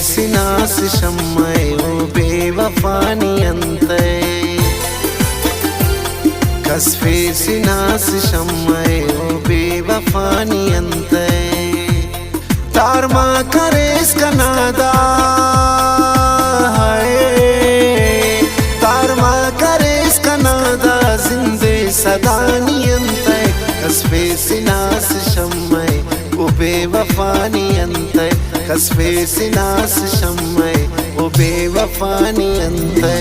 सिनास शम्मय ओ बेवफानी अंतय कसफे सिनास शम्मय ओ बेवफानी अंतय तारमा करेस कनादा तारमा करेस कनादा जिंदे सदानी अंतय कसफे सिनास शम्मय ओ बेवफानी अंतय कसफे सिनास शम्मय ओ बेवफानी अंतय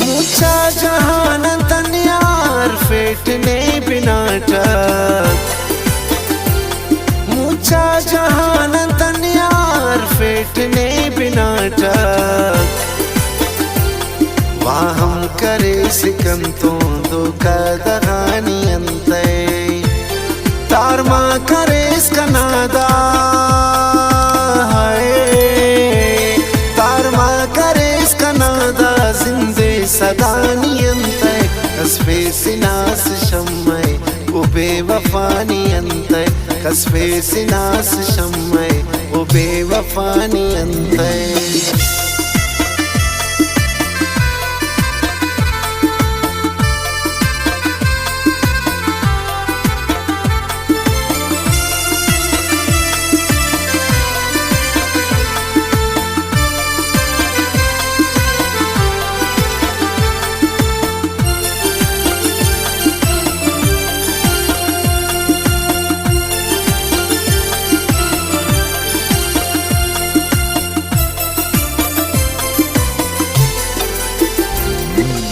मुझा जहान तन्यार फेटने बिनाटक मुझा जहान तन्यार फेटने बिनाटक वाहम करे सिकम तो दो कदगानी अंतय तारमा करेस कनादा तारमा करेस कनादा जिंदे सदानी अंतय कसफे सिनास शम्मय ओ बेवफानी अंतय कसफे सिनास शम्मय ओ बेवफानी अंतय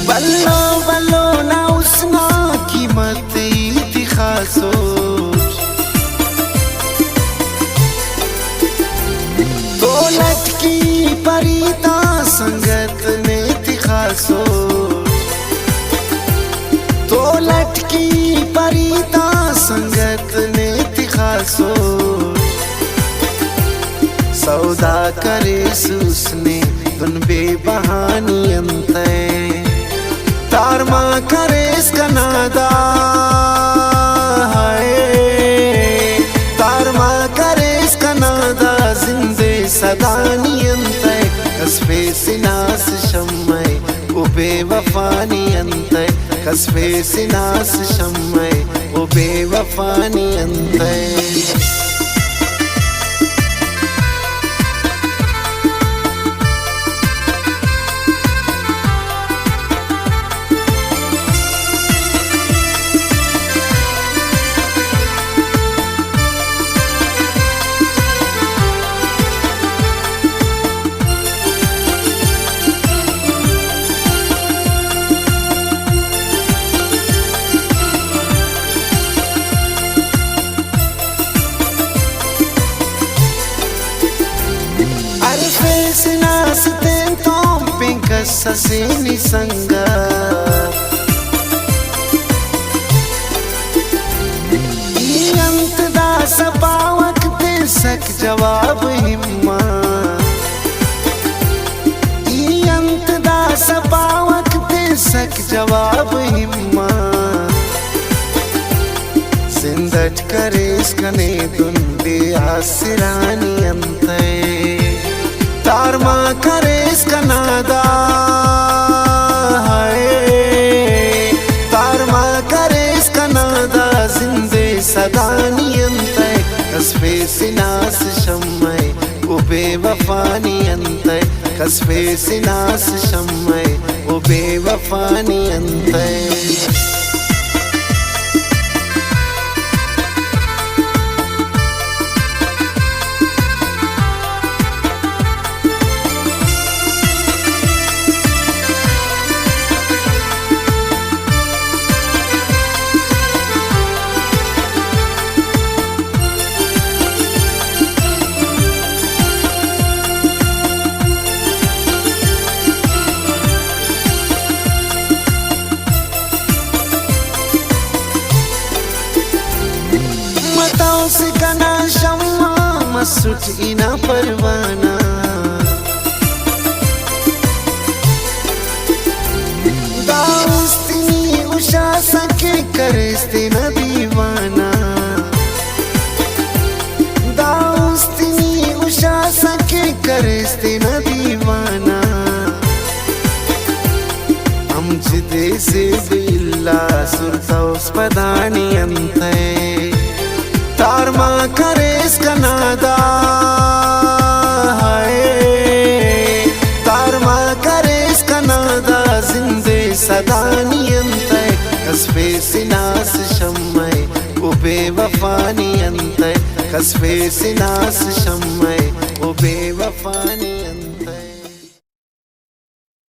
बल्लो बल्लो ना उसना कीमत थी खासोच तो लटकी परिता संगत में थी खासोच तो लटकी परिता संगत में थी खासोच सौदा करे सुसने तुन बेबहानी अंतय तारमा करेस कनादा तारमा करेस कनादा जिंदे सदानी अंतय कसफे सिनास शम्मय ओ बेवफानी अंतय कसफे सिनास शम्मय ओ बेवफानी अंतय Sinas tentom pinkas sa sinisangga iyant da sa bawak de sak jawab himma iyant da sa bawak de sak jawab himma zindat kares kane dunde asirani antay तारमा करेस कनादा तारमा करेस कनादा जिंदे सदानी अंतय कसफे सिनास शम्मय ओ बेवफानी अंतय कसफे सिनास शम्मय ओ बेवफानी अंतय मताओ से कना शम्मा मसुट इना परवाना दास्तिनी उषा सके करस्ते न दीवाना दास्तिनी उषा सके करस्ते न दीवाना देसे बिल्ला सुरतौस पदानी अंते तारमा करेस कनादा है तारमा करेस कनादा जिंदे सदानी अंते कसफे सिनास शम्मय उबे वफानी अंते कसफे सिनास शम्मय उबे वफानी